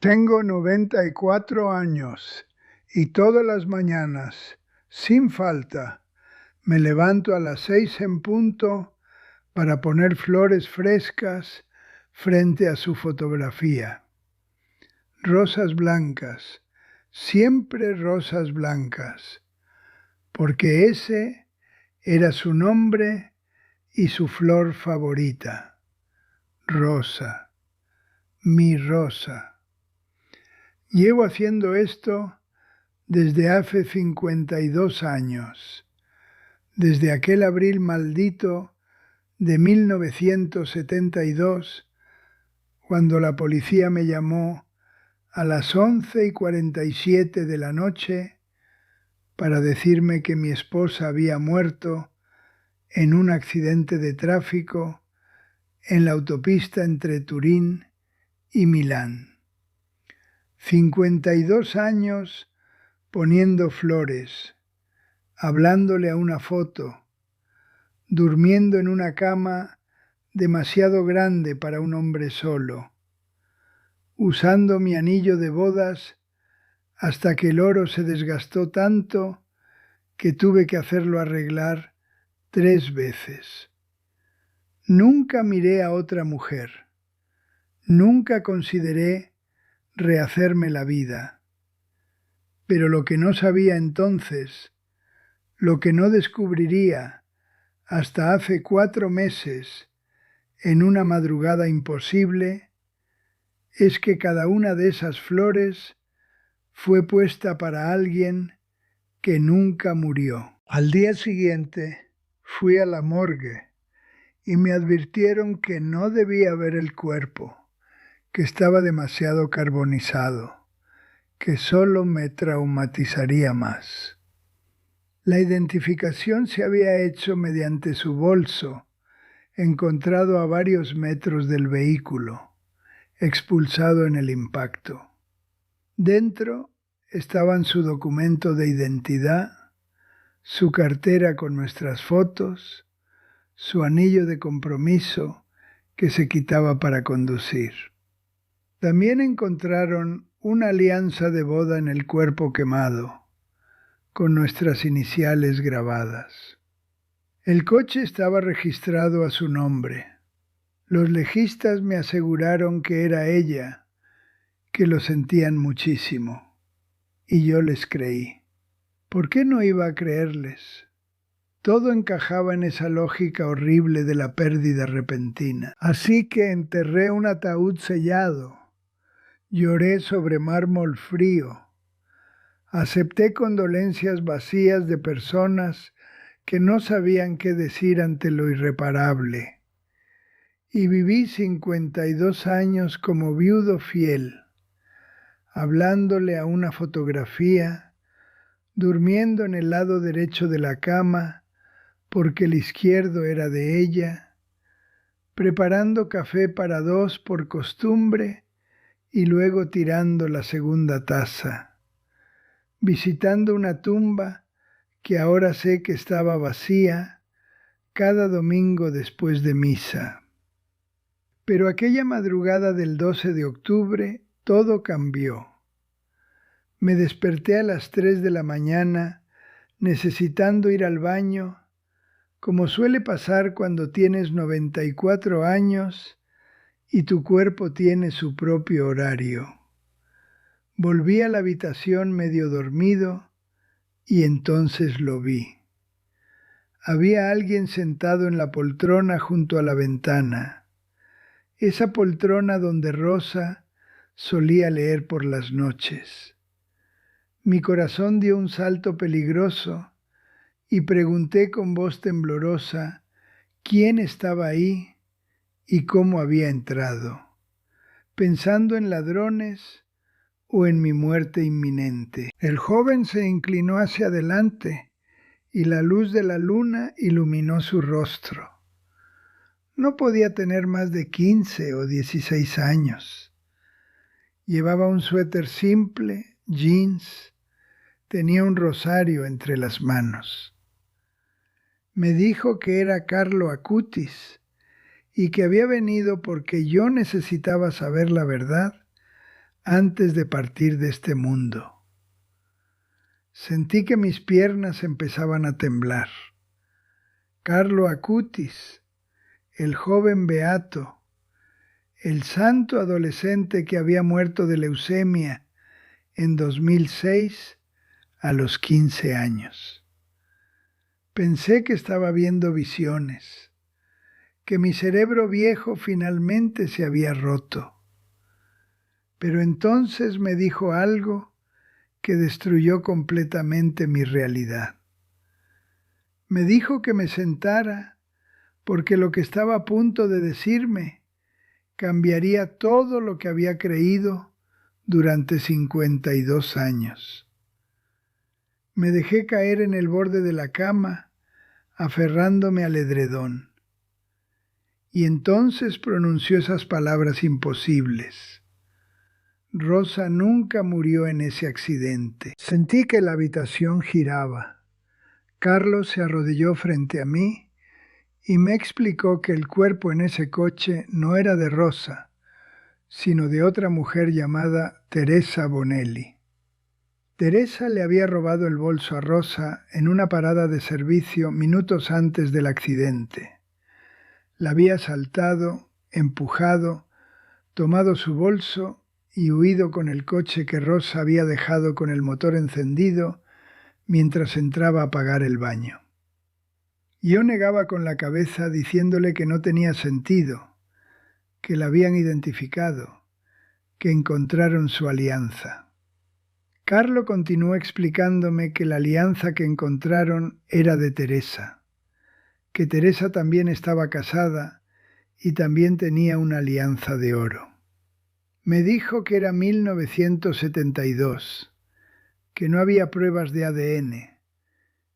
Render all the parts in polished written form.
Tengo 94 años y todas las mañanas, sin falta, me levanto a las 6 en punto para poner flores frescas frente a su fotografía. Rosas blancas, siempre rosas blancas, porque ese era su nombre y su flor favorita. Rosa, mi rosa. Llevo haciendo esto desde hace 52 años, desde aquel abril maldito de 1972, cuando la policía me llamó a las 11:47 de la noche para decirme que mi esposa había muerto en un accidente de tráfico en la autopista entre Turín y Milán. 52 años poniendo flores, hablándole a una foto, durmiendo en una cama demasiado grande para un hombre solo, usando mi anillo de bodas hasta que el oro se desgastó tanto que tuve que hacerlo arreglar 3 veces. Nunca miré a otra mujer, nunca consideré rehacerme la vida. Pero lo que no sabía entonces, lo que no descubriría hasta hace 4 meses en una madrugada imposible, es que cada una de esas flores fue puesta para alguien que nunca murió. Al día siguiente fui a la morgue y me advirtieron que no debía ver el cuerpo, que estaba demasiado carbonizado, que solo me traumatizaría más. La identificación se había hecho mediante su bolso, encontrado a varios metros del vehículo, expulsado en el impacto. Dentro estaban su documento de identidad, su cartera con nuestras fotos, su anillo de compromiso que se quitaba para conducir. También encontraron una alianza de boda en el cuerpo quemado, con nuestras iniciales grabadas. El coche estaba registrado a su nombre. Los legistas me aseguraron que era ella, que lo sentían muchísimo, y yo les creí. ¿Por qué no iba a creerles? Todo encajaba en esa lógica horrible de la pérdida repentina. Así que enterré un ataúd sellado. Lloré sobre mármol frío. Acepté condolencias vacías de personas que no sabían qué decir ante lo irreparable. Y viví 52 años como viudo fiel, hablándole a una fotografía, durmiendo en el lado derecho de la cama porque el izquierdo era de ella, preparando café para 2 por costumbre y luego tirando la segunda taza, visitando una tumba que ahora sé que estaba vacía cada domingo después de misa. Pero aquella madrugada del 12 de octubre todo cambió. Me desperté a las 3 de la mañana necesitando ir al baño, como suele pasar cuando tienes 94 años y tu cuerpo tiene su propio horario. Volví a la habitación medio dormido y entonces lo vi. Había alguien sentado en la poltrona junto a la ventana, esa poltrona donde Rosa solía leer por las noches. Mi corazón dio un salto peligroso y pregunté con voz temblorosa quién estaba ahí y cómo había entrado, pensando en ladrones o en mi muerte inminente. El joven se inclinó hacia adelante y la luz de la luna iluminó su rostro. No podía tener más de 15 o 16 años. Llevaba un suéter simple, jeans, tenía un rosario entre las manos. Me dijo que era Carlo Acutis y que había venido porque yo necesitaba saber la verdad antes de partir de este mundo. Sentí que mis piernas empezaban a temblar. Carlo Acutis, el joven beato, el santo adolescente que había muerto de leucemia en 2006 a los 15 años. Pensé que estaba viendo visiones, que mi cerebro viejo finalmente se había roto. Pero entonces me dijo algo que destruyó completamente mi realidad. Me dijo que me sentara porque lo que estaba a punto de decirme cambiaría todo lo que había creído durante 52 años. Me dejé caer en el borde de la cama, aferrándome al edredón. Y entonces pronunció esas palabras imposibles. Rosa nunca murió en ese accidente. Sentí que la habitación giraba. Carlos se arrodilló frente a mí y me explicó que el cuerpo en ese coche no era de Rosa, sino de otra mujer llamada Teresa Bonelli. Teresa le había robado el bolso a Rosa en una parada de servicio minutos antes del accidente. La había asaltado, empujado, tomado su bolso y huido con el coche que Rosa había dejado con el motor encendido mientras entraba a pagar el baño. Yo negaba con la cabeza diciéndole que no tenía sentido, que la habían identificado, que encontraron su alianza. Carlo continuó explicándome que la alianza que encontraron era de Teresa, que Teresa también estaba casada y también tenía una alianza de oro. Me dijo que era 1972, que no había pruebas de ADN,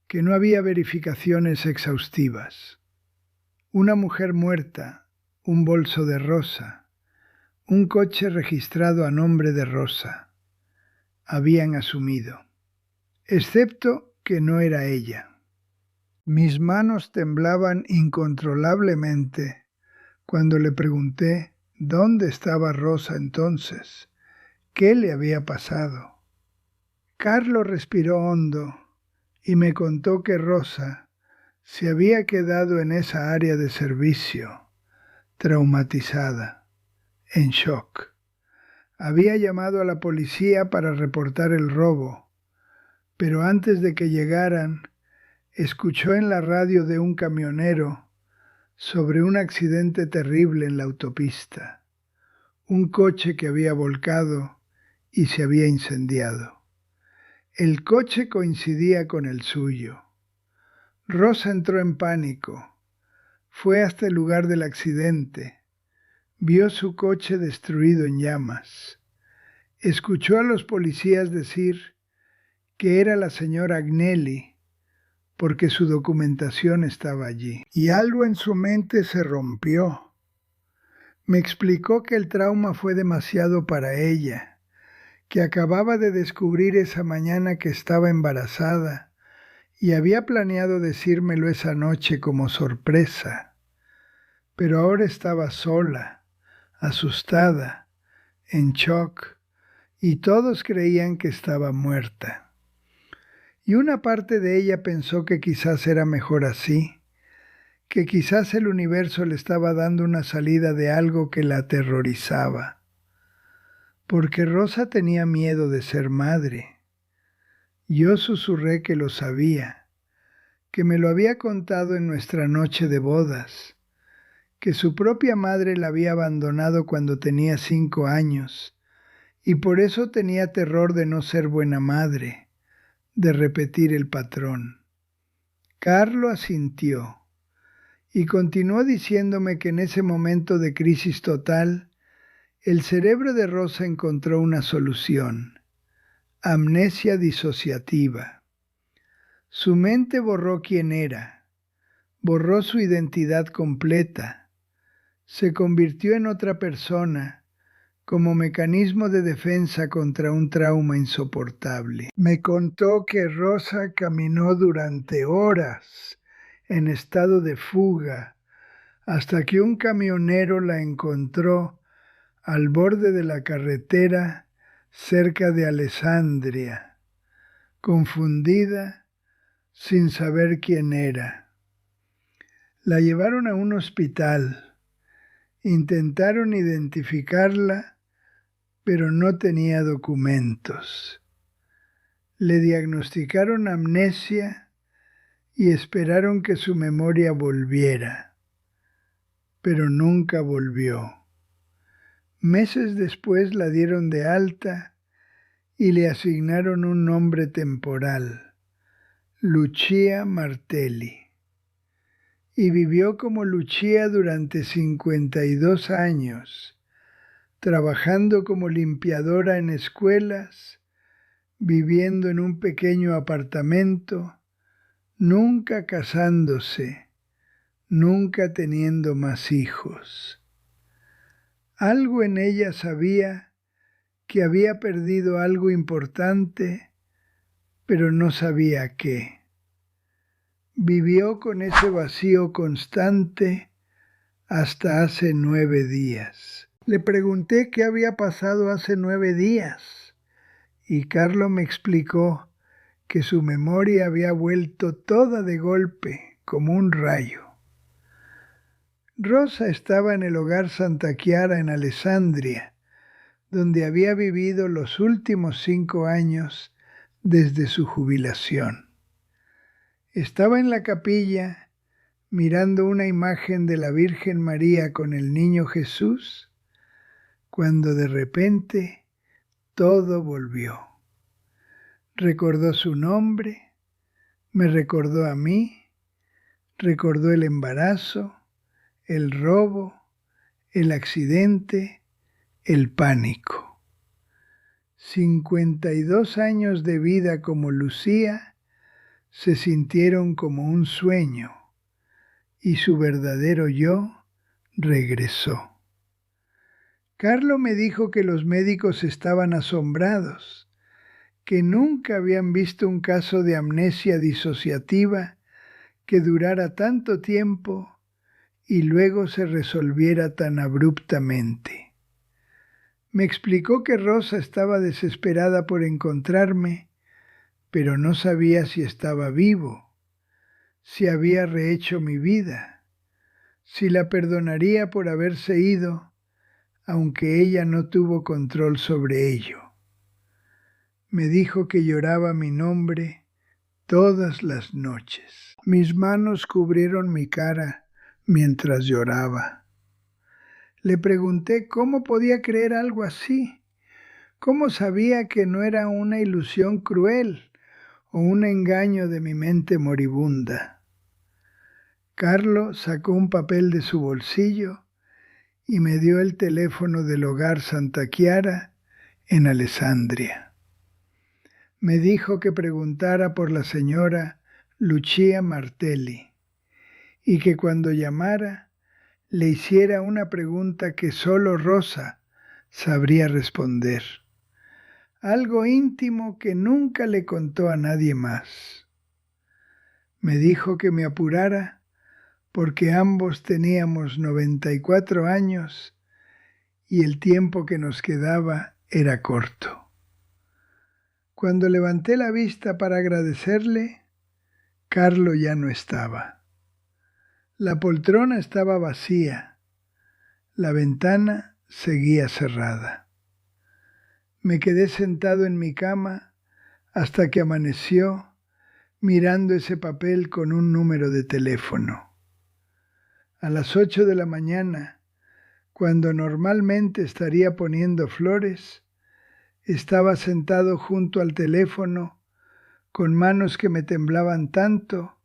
que no había verificaciones exhaustivas. Una mujer muerta, un bolso de Rosa, un coche registrado a nombre de Rosa. Habían asumido, excepto que no era ella. Mis manos temblaban incontrolablemente cuando le pregunté dónde estaba Rosa entonces, qué le había pasado. Carlo respiró hondo y me contó que Rosa se había quedado en esa área de servicio, traumatizada, en shock. Había llamado a la policía para reportar el robo, pero antes de que llegaran, escuchó en la radio de un camionero sobre un accidente terrible en la autopista, un coche que había volcado y se había incendiado. El coche coincidía con el suyo. Rosa entró en pánico, fue hasta el lugar del accidente, vio su coche destruido en llamas, escuchó a los policías decir que era la señora Agnelli, porque su documentación estaba allí. Y algo en su mente se rompió. Me explicó que el trauma fue demasiado para ella, que acababa de descubrir esa mañana que estaba embarazada y había planeado decírmelo esa noche como sorpresa. Pero ahora estaba sola, asustada, en shock, y todos creían que estaba muerta. Y una parte de ella pensó que quizás era mejor así, que quizás el universo le estaba dando una salida de algo que la aterrorizaba, porque Rosa tenía miedo de ser madre. Yo susurré que lo sabía, que me lo había contado en nuestra noche de bodas, que su propia madre la había abandonado cuando tenía 5 años, y por eso tenía terror de no ser buena madre, de repetir el patrón. Carlo asintió y continuó diciéndome que en ese momento de crisis total, el cerebro de Rosa encontró una solución: amnesia disociativa. Su mente borró quién era, borró su identidad completa, se convirtió en otra persona como mecanismo de defensa contra un trauma insoportable. Me contó que Rosa caminó durante horas en estado de fuga hasta que un camionero la encontró al borde de la carretera cerca de Alessandria, confundida, sin saber quién era. La llevaron a un hospital, intentaron identificarla, pero no tenía documentos. Le diagnosticaron amnesia y esperaron que su memoria volviera, pero nunca volvió. Meses después la dieron de alta y le asignaron un nombre temporal, Lucia Martelli, y vivió como Lucia durante 52 años, trabajando como limpiadora en escuelas, viviendo en un pequeño apartamento, nunca casándose, nunca teniendo más hijos. Algo en ella sabía que había perdido algo importante, pero no sabía qué. Vivió con ese vacío constante hasta hace 9 días. Le pregunté qué había pasado hace 9 días y Carlo me explicó que su memoria había vuelto toda de golpe, como un rayo. Rosa estaba en el hogar Santa Chiara en Alessandria, donde había vivido los últimos 5 años desde su jubilación. Estaba en la capilla mirando una imagen de la Virgen María con el niño Jesús, cuando de repente todo volvió. Recordó su nombre, me recordó a mí, recordó el embarazo, el robo, el accidente, el pánico. 52 años de vida como Lucía se sintieron como un sueño y su verdadero yo regresó. Carlo me dijo que los médicos estaban asombrados, que nunca habían visto un caso de amnesia disociativa que durara tanto tiempo y luego se resolviera tan abruptamente. Me explicó que Rosa estaba desesperada por encontrarme, pero no sabía si estaba vivo, si había rehecho mi vida, si la perdonaría por haberse ido, aunque ella no tuvo control sobre ello. Me dijo que lloraba mi nombre todas las noches. Mis manos cubrieron mi cara mientras lloraba. Le pregunté cómo podía creer algo así, cómo sabía que no era una ilusión cruel o un engaño de mi mente moribunda. Carlo sacó un papel de su bolsillo y me dio el teléfono del hogar Santa Chiara en Alessandria. Me dijo que preguntara por la señora Lucia Martelli y que cuando llamara le hiciera una pregunta que solo Rosa sabría responder. Algo íntimo que nunca le contó a nadie más. Me dijo que me apurara porque ambos teníamos 94 años y el tiempo que nos quedaba era corto. Cuando levanté la vista para agradecerle, Carlo ya no estaba. La poltrona estaba vacía, la ventana seguía cerrada. Me quedé sentado en mi cama hasta que amaneció mirando ese papel con un número de teléfono. A las 8 de la mañana, cuando normalmente estaría poniendo flores, estaba sentado junto al teléfono con manos que me temblaban tanto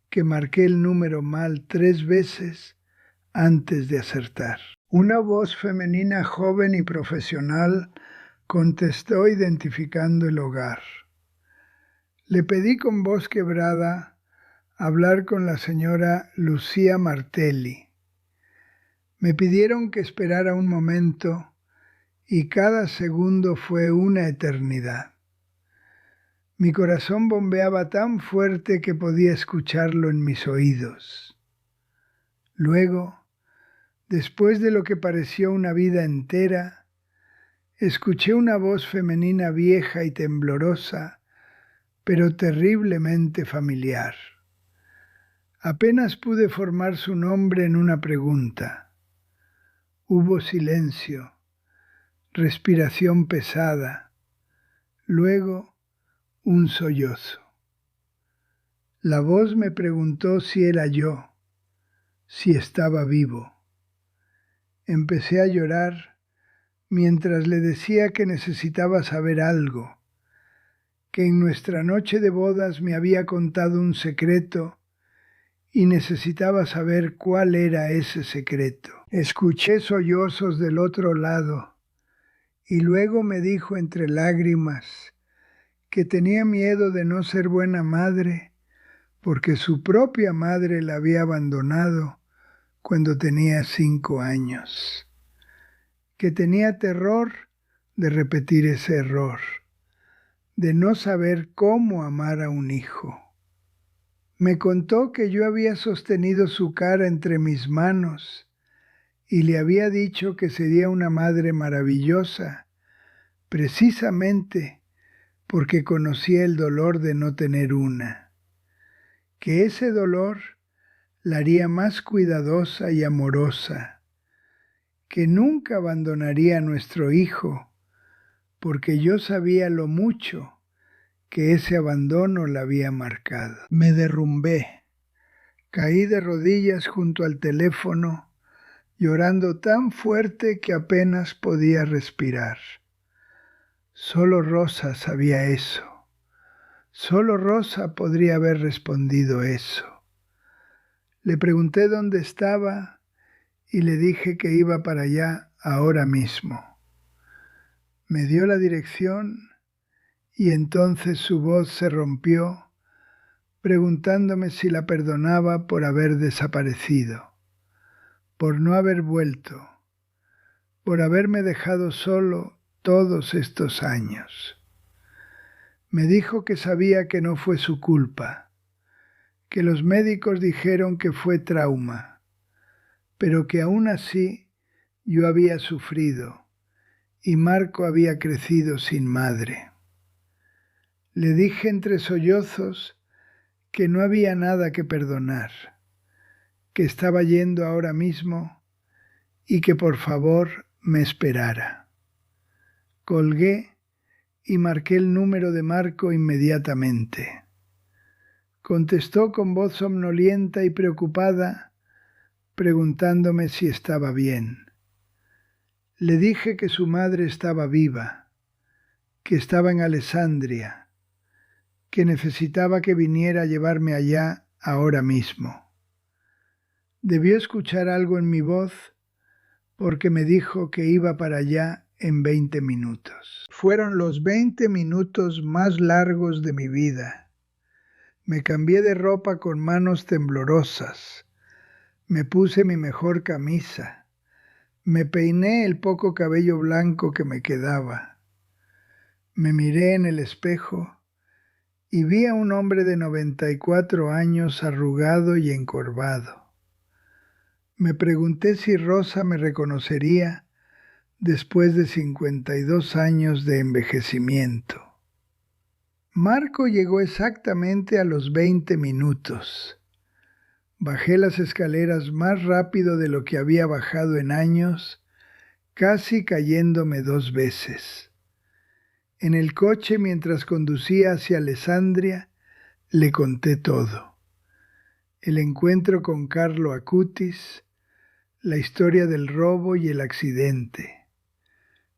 que marqué el número mal 3 veces antes de acertar. Una voz femenina joven y profesional contestó identificando el hogar. Le pedí con voz quebrada hablar con la señora Lucia Martelli. Me pidieron que esperara un momento y cada segundo fue una eternidad. Mi corazón bombeaba tan fuerte que podía escucharlo en mis oídos. Luego, después de lo que pareció una vida entera, Escuché una voz femenina vieja y temblorosa, pero terriblemente familiar. Apenas pude formar su nombre en una pregunta. Hubo silencio, respiración pesada, luego un sollozo. La voz me preguntó si era yo, si estaba vivo. Empecé a llorar mientras le decía que necesitaba saber algo, que en nuestra noche de bodas me había contado un secreto y necesitaba saber cuál era ese secreto. Escuché sollozos del otro lado y luego me dijo entre lágrimas que tenía miedo de no ser buena madre porque su propia madre la había abandonado cuando tenía 5 años, que tenía terror de repetir ese error, de no saber cómo amar a un hijo. Me contó que yo había sostenido su cara entre mis manos y le había dicho que sería una madre maravillosa, precisamente porque conocía el dolor de no tener una, que ese dolor la haría más cuidadosa y amorosa, que nunca abandonaría a nuestro hijo, porque yo sabía lo mucho que ese abandono la había marcado. Me derrumbé. Caí de rodillas junto al teléfono, llorando tan fuerte que apenas podía respirar. Solo Rosa sabía eso. Solo Rosa podría haber respondido eso. Le pregunté dónde estaba y le dije que iba para allá ahora mismo. Me dio la dirección y entonces su voz se rompió preguntándome si la perdonaba por haber desaparecido, por no haber vuelto, por haberme dejado solo todos estos años. Me dijo que sabía que no fue su culpa, que los médicos dijeron que fue trauma, pero que aún así yo había sufrido y Marco había crecido sin madre. Le dije entre sollozos que no había nada que perdonar, que estaba yendo ahora mismo y que por favor me esperara. Colgué y marqué el número de Marco inmediatamente. Contestó con voz somnolienta y preocupada, preguntándome si estaba bien. Le dije que su madre estaba viva, que estaba en Alessandria, que necesitaba que viniera a llevarme allá ahora mismo. Debió escuchar algo en mi voz porque me dijo que iba para allá en 20 minutos. Fueron los 20 minutos más largos de mi vida. Me cambié de ropa con manos temblorosas. Me puse mi mejor camisa. Me peiné el poco cabello blanco que me quedaba. Me miré en el espejo y vi a un hombre de 94 años arrugado y encorvado. Me pregunté si Rosa me reconocería después de 52 años de envejecimiento. Marco llegó exactamente a los 20 minutos. Bajé las escaleras más rápido de lo que había bajado en años, casi cayéndome 2 veces. En el coche, mientras conducía hacia Alessandria, le conté todo. El encuentro con Carlo Acutis, la historia del robo y el accidente,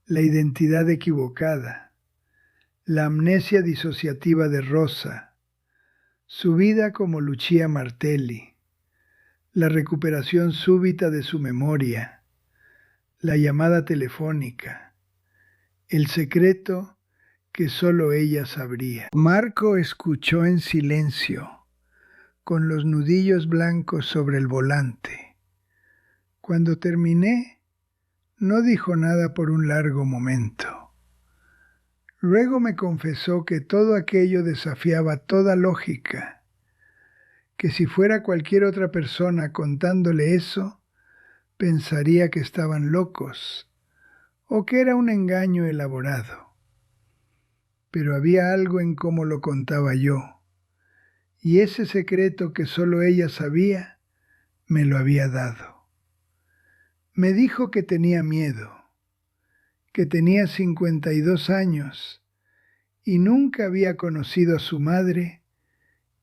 la identidad equivocada, la amnesia disociativa de Rosa, su vida como Lucia Martelli, la recuperación súbita de su memoria, la llamada telefónica, el secreto que solo ella sabría. Marco escuchó en silencio, con los nudillos blancos sobre el volante. Cuando terminé, no dijo nada por un largo momento. Luego me confesó que todo aquello desafiaba toda lógica, que si fuera cualquier otra persona contándole eso, pensaría que estaban locos, o que era un engaño elaborado. Pero había algo en cómo lo contaba yo, y ese secreto que solo ella sabía, me lo había dado. Me dijo que tenía miedo, que tenía 52 años y nunca había conocido a su madre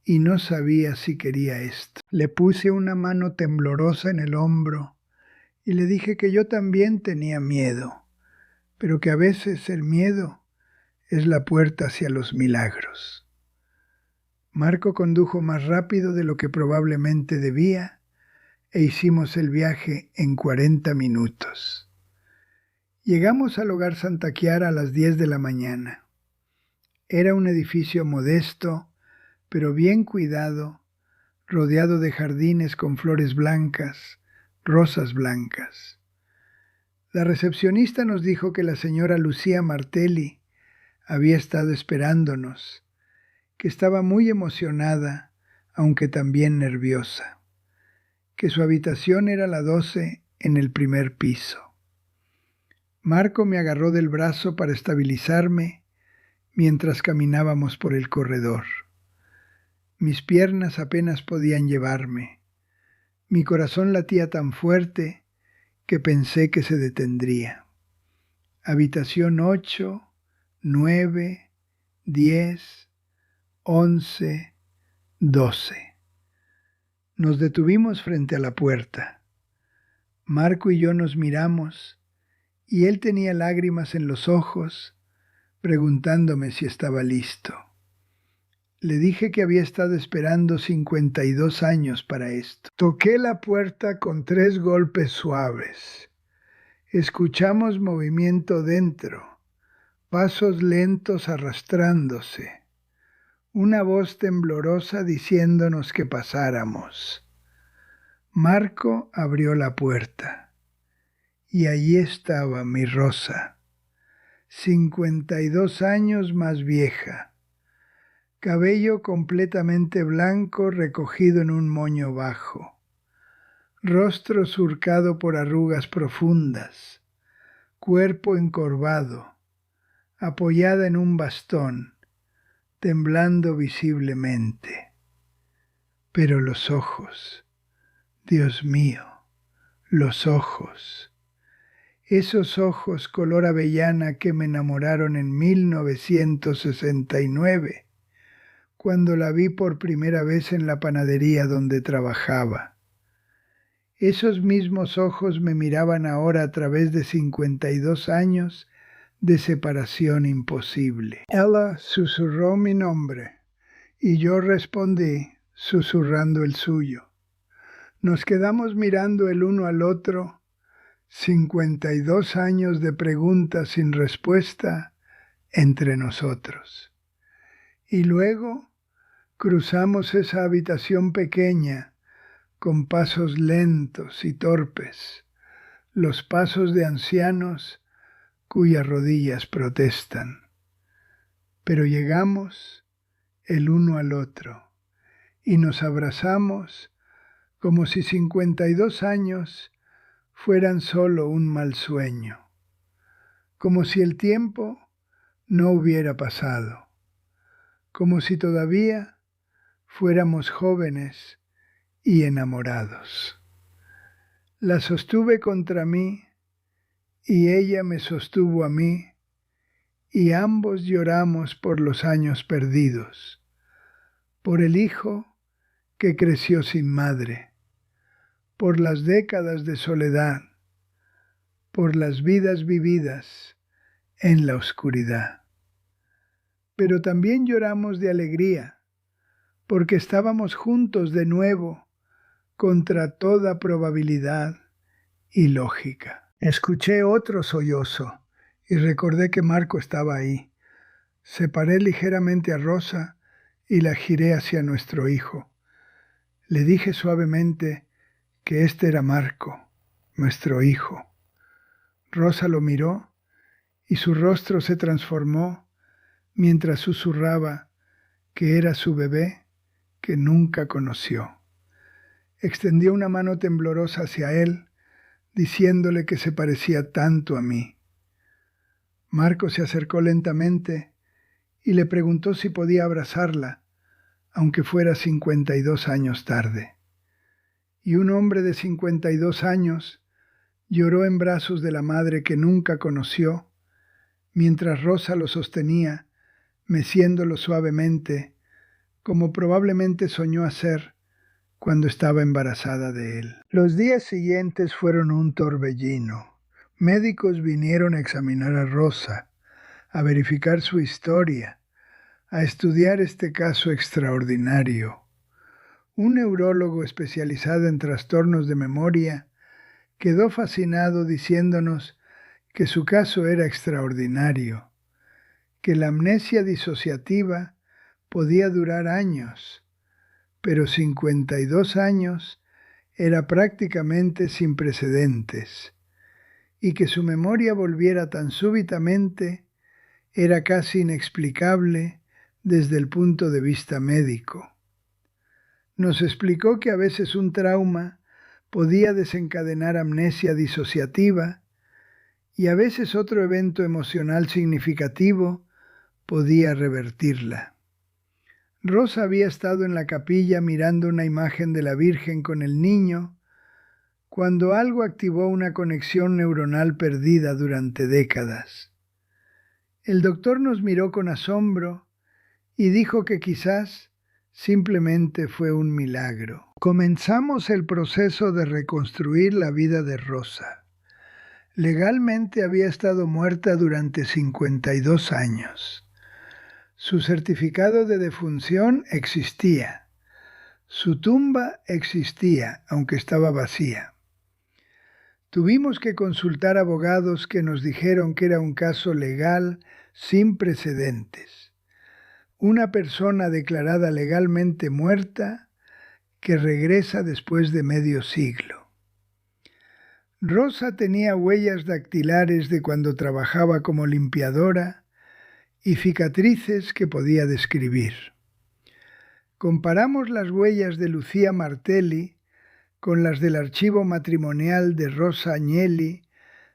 y no sabía si quería esto. Le puse una mano temblorosa en el hombro y le dije que yo también tenía miedo, pero que a veces el miedo es la puerta hacia los milagros. Marco condujo más rápido de lo que probablemente debía e hicimos el viaje en 40 minutos. Llegamos al hogar Santa Chiara a las 10 de la mañana. Era un edificio modesto, pero bien cuidado, rodeado de jardines con flores blancas, rosas blancas. La recepcionista nos dijo que la señora Lucía Martelli había estado esperándonos, que estaba muy emocionada, aunque también nerviosa, que su habitación era la 12 en el primer piso. Marco me agarró del brazo para estabilizarme mientras caminábamos por el corredor. Mis piernas apenas podían llevarme. Mi corazón latía tan fuerte que pensé que se detendría. Habitación 8, 9, 10, 11, 12. Nos detuvimos frente a la puerta. Marco y yo nos miramos y él tenía lágrimas en los ojos, preguntándome si estaba listo. Le dije que había estado esperando 52 años para esto. Toqué la puerta con 3 golpes suaves. Escuchamos movimiento dentro, pasos lentos arrastrándose, una voz temblorosa diciéndonos que pasáramos. Marco abrió la puerta. Y allí estaba mi Rosa, 52 años más vieja, cabello completamente blanco recogido en un moño bajo, rostro surcado por arrugas profundas, cuerpo encorvado, apoyada en un bastón, temblando visiblemente. Pero los ojos, Dios mío, los ojos. Esos ojos color avellana que me enamoraron en 1969, cuando la vi por primera vez en la panadería donde trabajaba. Esos mismos ojos me miraban ahora a través de 52 años de separación imposible. Ella susurró mi nombre y yo respondí susurrando el suyo. Nos quedamos mirando el uno al otro, 52 años de preguntas sin respuesta entre nosotros. Y luego cruzamos esa habitación pequeña con pasos lentos y torpes, los pasos de ancianos cuyas rodillas protestan. Pero llegamos el uno al otro y nos abrazamos como si 52 años fueran solo un mal sueño, como si el tiempo no hubiera pasado, como si todavía fuéramos jóvenes y enamorados. La sostuve contra mí y ella me sostuvo a mí y ambos lloramos por los años perdidos, por el hijo que creció sin madre, por las décadas de soledad, por las vidas vividas en la oscuridad. Pero también lloramos de alegría, porque estábamos juntos de nuevo contra toda probabilidad y lógica. Escuché otro sollozo y recordé que Marco estaba ahí. Separé ligeramente a Rosa y la giré hacia nuestro hijo. Le dije suavemente que este era Marco, nuestro hijo. Rosa lo miró y su rostro se transformó mientras susurraba que era su bebé que nunca conoció. Extendió una mano temblorosa hacia él, diciéndole que se parecía tanto a mí. Marco se acercó lentamente y le preguntó si podía abrazarla, aunque fuera 52 años tarde. Y un hombre de 52 años lloró en brazos de la madre que nunca conoció, mientras Rosa lo sostenía, meciéndolo suavemente, como probablemente soñó hacer cuando estaba embarazada de él. Los días siguientes fueron un torbellino. Médicos vinieron a examinar a Rosa, a verificar su historia, a estudiar este caso extraordinario. Un neurólogo especializado en trastornos de memoria quedó fascinado diciéndonos que su caso era extraordinario, que la amnesia disociativa podía durar años, pero 52 años era prácticamente sin precedentes, y que su memoria volviera tan súbitamente era casi inexplicable desde el punto de vista médico. Nos explicó que a veces un trauma podía desencadenar amnesia disociativa y a veces otro evento emocional significativo podía revertirla. Rosa había estado en la capilla mirando una imagen de la Virgen con el niño cuando algo activó una conexión neuronal perdida durante décadas. El doctor nos miró con asombro y dijo que quizás simplemente fue un milagro. Comenzamos el proceso de reconstruir la vida de Rosa. Legalmente había estado muerta durante 52 años. Su certificado de defunción existía. Su tumba existía, aunque estaba vacía. Tuvimos que consultar abogados que nos dijeron que era un caso legal sin precedentes. Una persona declarada legalmente muerta que regresa después de medio siglo. Rosa tenía huellas dactilares de cuando trabajaba como limpiadora y cicatrices que podía describir. Comparamos las huellas de Lucía Martelli con las del archivo matrimonial de Rosa Agnelli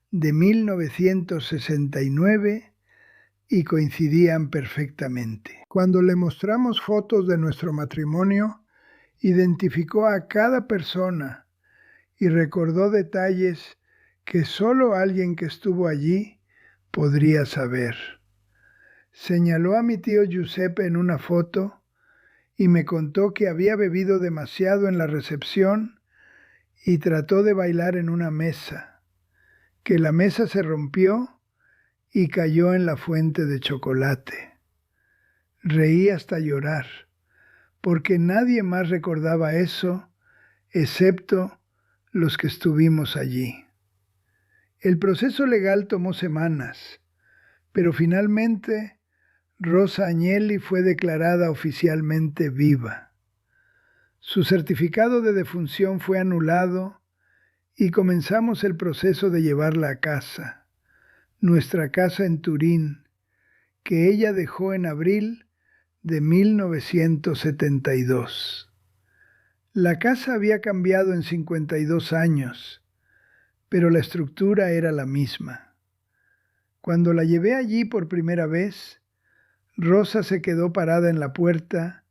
de 1969 y coincidían perfectamente. Cuando le mostramos fotos de nuestro matrimonio, identificó a cada persona y recordó detalles que solo alguien que estuvo allí podría saber. Señaló a mi tío Giuseppe en una foto y me contó que había bebido demasiado en la recepción y trató de bailar en una mesa, que la mesa se rompió y cayó en la fuente de chocolate. Reí hasta llorar, porque nadie más recordaba eso, excepto los que estuvimos allí. El proceso legal tomó semanas, pero finalmente Rosa Agnelli fue declarada oficialmente viva. Su certificado de defunción fue anulado y comenzamos el proceso de llevarla a casa, nuestra casa en Turín, que ella dejó en abril de 1972. La casa había cambiado en 52 años, pero la estructura era la misma. Cuando la llevé allí por primera vez, Rosa se quedó parada en la puerta,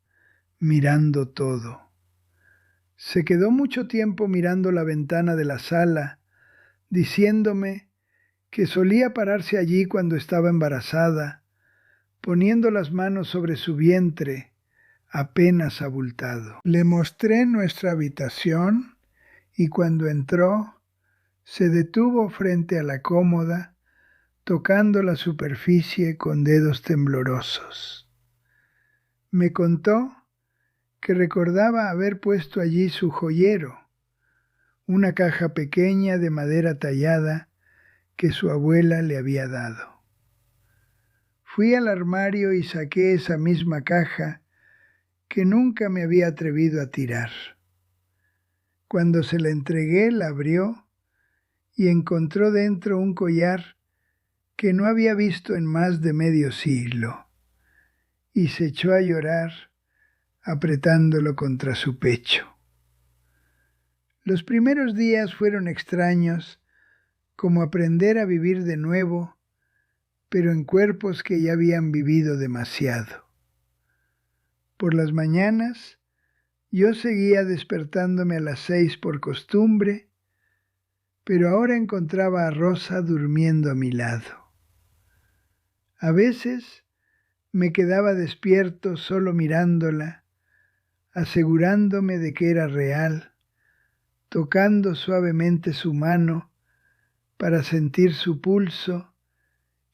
mirando todo. Se quedó mucho tiempo mirando la ventana de la sala, diciéndome que solía pararse allí cuando estaba embarazada, poniendo las manos sobre su vientre, apenas abultado. Le mostré nuestra habitación y cuando entró, se detuvo frente a la cómoda, tocando la superficie con dedos temblorosos. Me contó que recordaba haber puesto allí su joyero, una caja pequeña de madera tallada que su abuela le había dado. Fui al armario y saqué esa misma caja que nunca me había atrevido a tirar. Cuando se la entregué, la abrió y encontró dentro un collar que no había visto en más de medio siglo, y se echó a llorar apretándolo contra su pecho. Los primeros días fueron extraños, como aprender a vivir de nuevo pero en cuerpos que ya habían vivido demasiado. Por las mañanas, yo seguía despertándome a las 6 por costumbre, pero ahora encontraba a Rosa durmiendo a mi lado. A veces me quedaba despierto solo mirándola, asegurándome de que era real, tocando suavemente su mano para sentir su pulso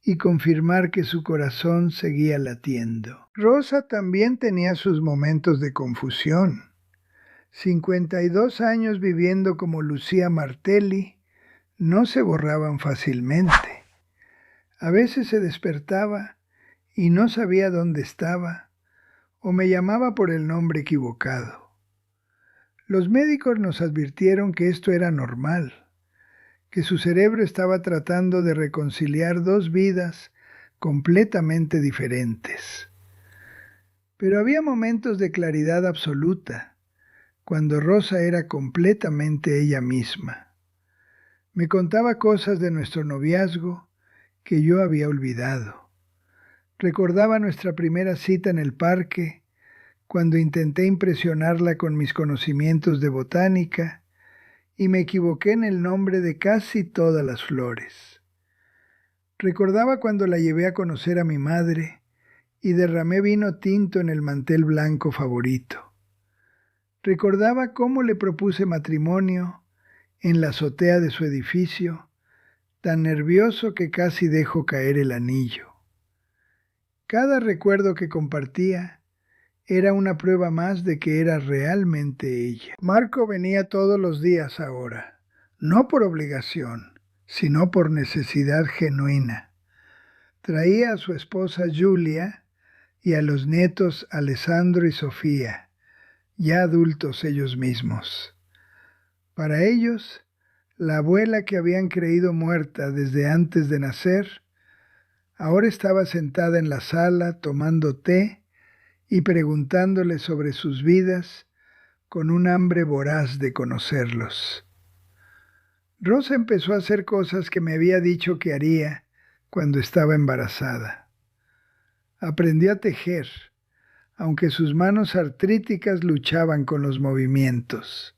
y confirmar que su corazón seguía latiendo. Rosa también tenía sus momentos de confusión. 52 años viviendo como Lucía Martelli no se borraban fácilmente. A veces se despertaba y no sabía dónde estaba, o me llamaba por el nombre equivocado. Los médicos nos advirtieron que esto era normal, que su cerebro estaba tratando de reconciliar dos vidas completamente diferentes. Pero había momentos de claridad absoluta, cuando Rosa era completamente ella misma. Me contaba cosas de nuestro noviazgo que yo había olvidado. Recordaba nuestra primera cita en el parque, cuando intenté impresionarla con mis conocimientos de botánica y me equivoqué en el nombre de casi todas las flores. Recordaba cuando la llevé a conocer a mi madre y derramé vino tinto en el mantel blanco favorito. Recordaba cómo le propuse matrimonio en la azotea de su edificio, tan nervioso que casi dejo caer el anillo. Cada recuerdo que compartía era una prueba más de que era realmente ella. Marco venía todos los días ahora, no por obligación, sino por necesidad genuina. Traía a su esposa Julia y a los nietos Alessandro y Sofía, ya adultos ellos mismos. Para ellos, la abuela que habían creído muerta desde antes de nacer, ahora estaba sentada en la sala tomando té y preguntándole sobre sus vidas con un hambre voraz de conocerlos. Rosa empezó a hacer cosas que me había dicho que haría cuando estaba embarazada. Aprendió a tejer, aunque sus manos artríticas luchaban con los movimientos.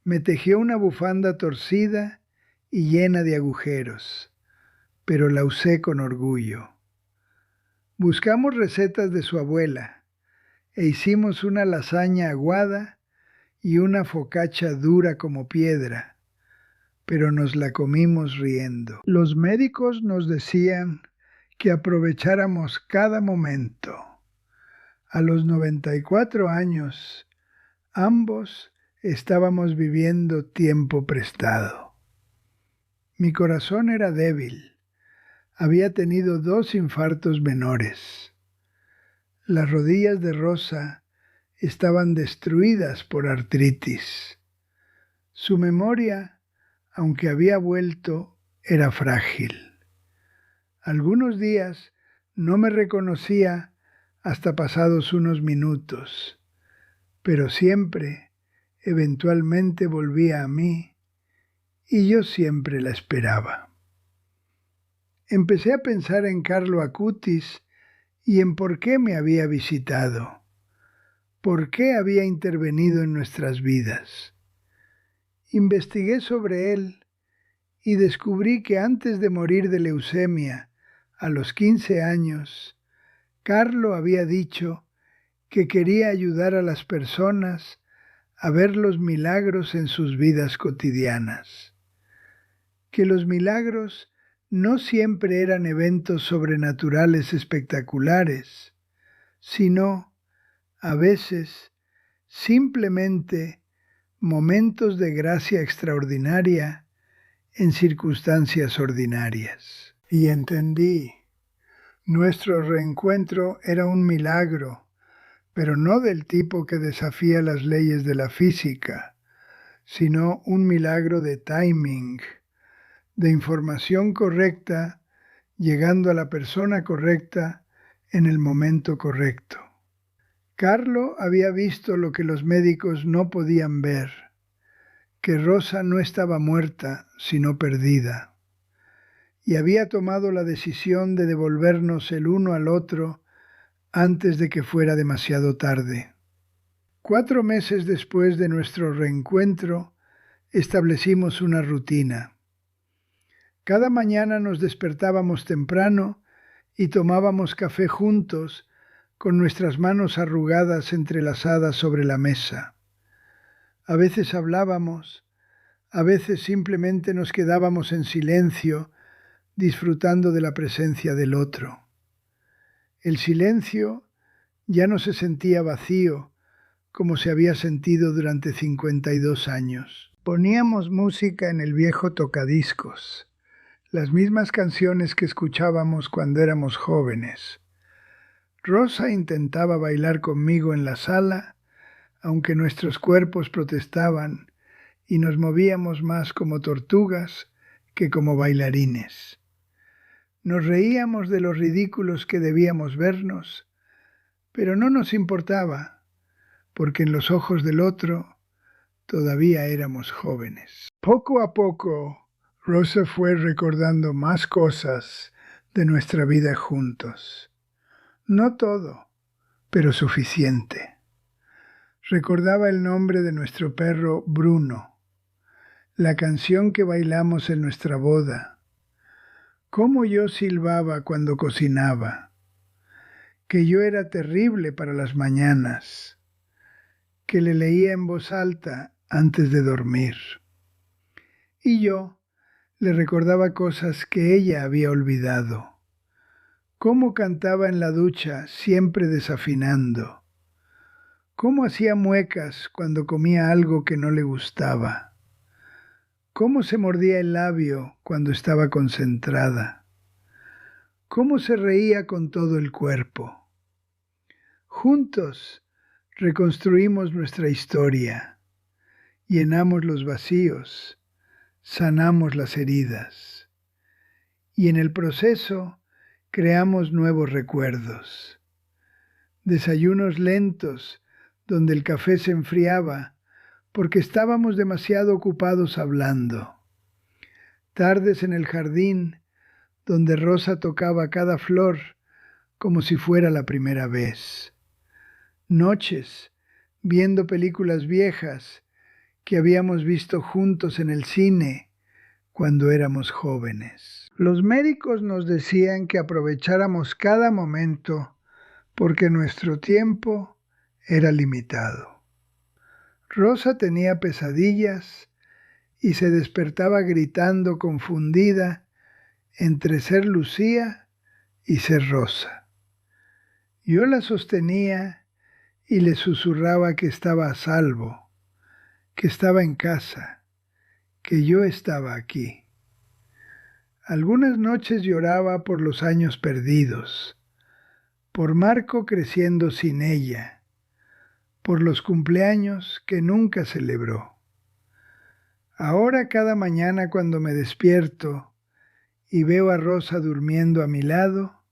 Me tejió una bufanda torcida y llena de agujeros, pero la usé con orgullo. Buscamos recetas de su abuela e hicimos una lasaña aguada y una focaccia dura como piedra, pero nos la comimos riendo. Los médicos nos decían que aprovecháramos cada momento. A los 94 años, ambos estábamos viviendo tiempo prestado. Mi corazón era débil. Había tenido 2 infartos menores. Las rodillas de Rosa estaban destruidas por artritis. Su memoria, aunque había vuelto, era frágil. Algunos días no me reconocía hasta pasados unos minutos, pero siempre, eventualmente volvía a mí y yo siempre la esperaba. Empecé a pensar en Carlo Acutis y en por qué me había visitado, por qué había intervenido en nuestras vidas. Investigué sobre él y descubrí que antes de morir de leucemia, a los 15 años, Carlo había dicho que quería ayudar a las personas a ver los milagros en sus vidas cotidianas, que los milagros no siempre eran eventos sobrenaturales espectaculares, sino, a veces, simplemente momentos de gracia extraordinaria en circunstancias ordinarias. Y entendí, nuestro reencuentro era un milagro, pero no del tipo que desafía las leyes de la física, sino un milagro de timing, de información correcta, llegando a la persona correcta en el momento correcto. Carlo había visto lo que los médicos no podían ver, que Rosa no estaba muerta, sino perdida. y había tomado la decisión de devolvernos el uno al otro antes de que fuera demasiado tarde. 4 meses después de nuestro reencuentro, establecimos una rutina. Cada mañana nos despertábamos temprano y tomábamos café juntos, con nuestras manos arrugadas entrelazadas sobre la mesa. A veces hablábamos, a veces simplemente nos quedábamos en silencio, disfrutando de la presencia del otro. El silencio ya no se sentía vacío, como se había sentido durante 52 años. Poníamos música en el viejo tocadiscos, las mismas canciones que escuchábamos cuando éramos jóvenes. Rosa intentaba bailar conmigo en la sala, aunque nuestros cuerpos protestaban y nos movíamos más como tortugas que como bailarines. Nos reíamos de los ridículos que debíamos vernos, pero no nos importaba, porque en los ojos del otro todavía éramos jóvenes. Poco a poco, Rosa fue recordando más cosas de nuestra vida juntos. No todo, pero suficiente. Recordaba el nombre de nuestro perro Bruno, la canción que bailamos en nuestra boda, cómo yo silbaba cuando cocinaba, que yo era terrible para las mañanas, que le leía en voz alta antes de dormir. Y yo le recordaba cosas que ella había olvidado. Cómo cantaba en la ducha siempre desafinando. Cómo hacía muecas cuando comía algo que no le gustaba. Cómo se mordía el labio cuando estaba concentrada. Cómo se reía con todo el cuerpo. Juntos reconstruimos nuestra historia. Llenamos los vacíos. Sanamos las heridas. Y en el proceso creamos nuevos recuerdos. Desayunos lentos donde el café se enfriaba porque estábamos demasiado ocupados hablando. Tardes en el jardín donde Rosa tocaba cada flor como si fuera la primera vez. Noches viendo películas viejas que habíamos visto juntos en el cine cuando éramos jóvenes. Los médicos nos decían que aprovecháramos cada momento porque nuestro tiempo era limitado. Rosa tenía pesadillas y se despertaba gritando confundida entre ser Lucía y ser Rosa. Yo la sostenía y le susurraba que estaba a salvo, que estaba en casa, que yo estaba aquí. Algunas noches lloraba por los años perdidos, por Marco creciendo sin ella, por los cumpleaños que nunca celebró. Ahora cada mañana cuando me despierto y veo a Rosa durmiendo a mi lado,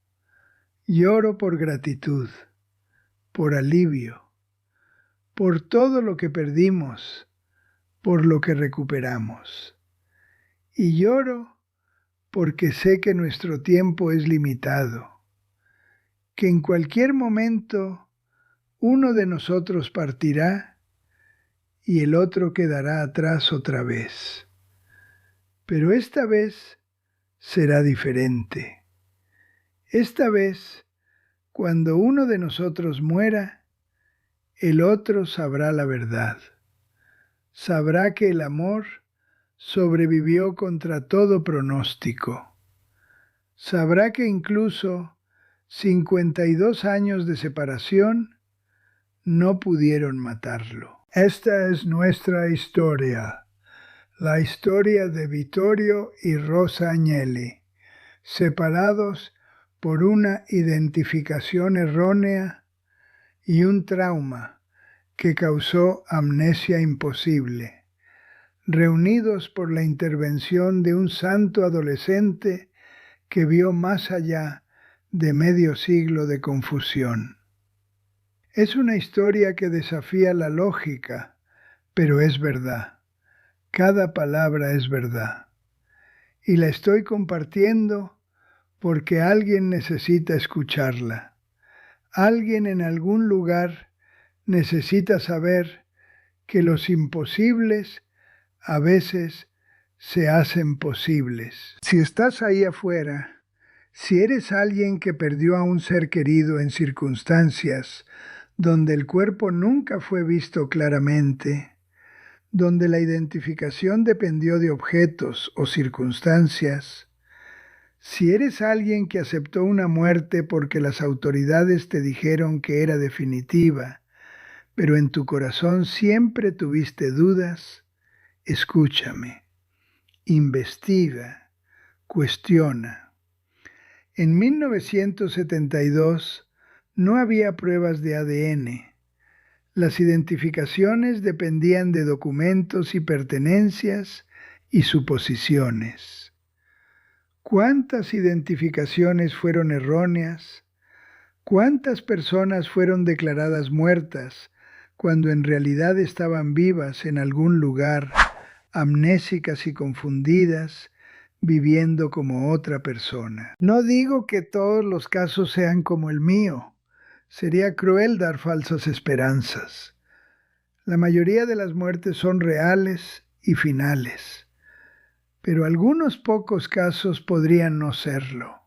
lloro por gratitud, por alivio, por todo lo que perdimos, por lo que recuperamos. Y lloro porque sé que nuestro tiempo es limitado, que en cualquier momento uno de nosotros partirá y el otro quedará atrás otra vez. Pero esta vez será diferente. Esta vez, cuando uno de nosotros muera, el otro sabrá la verdad. Sabrá que el amor sobrevivió contra todo pronóstico. Sabrá que incluso 52 años de separación no pudieron matarlo. Esta es nuestra historia, la historia de Vittorio y Rosa Agnelli, separados por una identificación errónea y un trauma que causó amnesia imposible, reunidos por la intervención de un santo adolescente que vio más allá de medio siglo de confusión. Es una historia que desafía la lógica, pero es verdad. Cada palabra es verdad. y la estoy compartiendo porque alguien necesita escucharla. Alguien en algún lugar necesita saber que los imposibles a veces se hacen posibles. Si estás ahí afuera, si eres alguien que perdió a un ser querido en circunstancias donde el cuerpo nunca fue visto claramente, donde la identificación dependió de objetos o circunstancias, si eres alguien que aceptó una muerte porque las autoridades te dijeron que era definitiva, pero en tu corazón siempre tuviste dudas, escúchame, investiga, cuestiona. En 1972 no había pruebas de ADN. Las identificaciones dependían de documentos y pertenencias y suposiciones. ¿Cuántas identificaciones fueron erróneas? ¿Cuántas personas fueron declaradas muertas cuando en realidad estaban vivas en algún lugar, amnésicas y confundidas, viviendo como otra persona? No digo que todos los casos sean como el mío. Sería cruel dar falsas esperanzas. La mayoría de las muertes son reales y finales, pero algunos pocos casos podrían no serlo.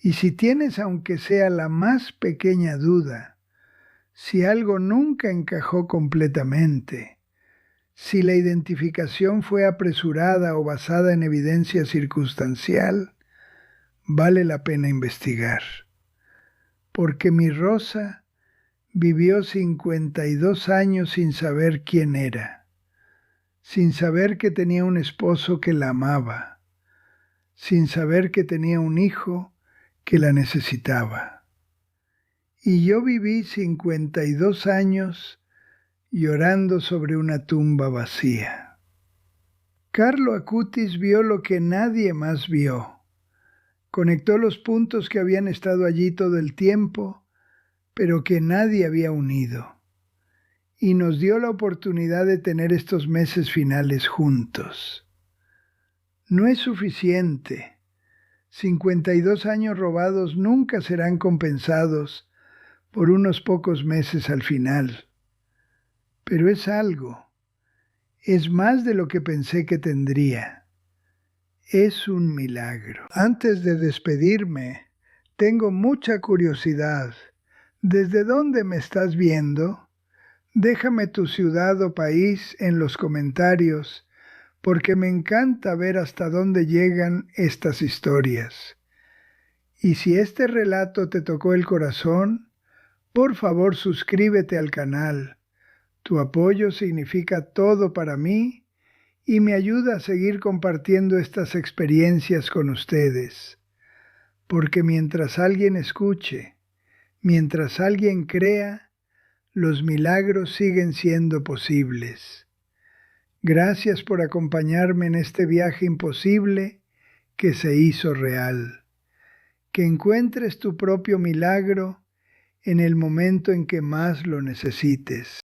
Y si tienes aunque sea la más pequeña duda, si algo nunca encajó completamente, si la identificación fue apresurada o basada en evidencia circunstancial, vale la pena investigar. Porque mi Rosa vivió 52 años sin saber quién era, sin saber que tenía un esposo que la amaba, sin saber que tenía un hijo que la necesitaba. Y yo viví 52 años llorando sobre una tumba vacía. Carlo Acutis vio lo que nadie más vio. Conectó los puntos que habían estado allí todo el tiempo, pero que nadie había unido. Y nos dio la oportunidad de tener estos meses finales juntos. No es suficiente. 52 años robados nunca serán compensados por unos pocos meses al final. Pero es algo. Es más de lo que pensé que tendría. Es un milagro. Antes de despedirme, tengo mucha curiosidad. ¿Desde dónde me estás viendo? Déjame tu ciudad o país en los comentarios, porque me encanta ver hasta dónde llegan estas historias. Y si este relato te tocó el corazón, por favor suscríbete al canal. Tu apoyo significa todo para mí y me ayuda a seguir compartiendo estas experiencias con ustedes. Porque mientras alguien escuche, mientras alguien crea, los milagros siguen siendo posibles. Gracias por acompañarme en este viaje imposible que se hizo real. Que encuentres tu propio milagro en el momento en que más lo necesites.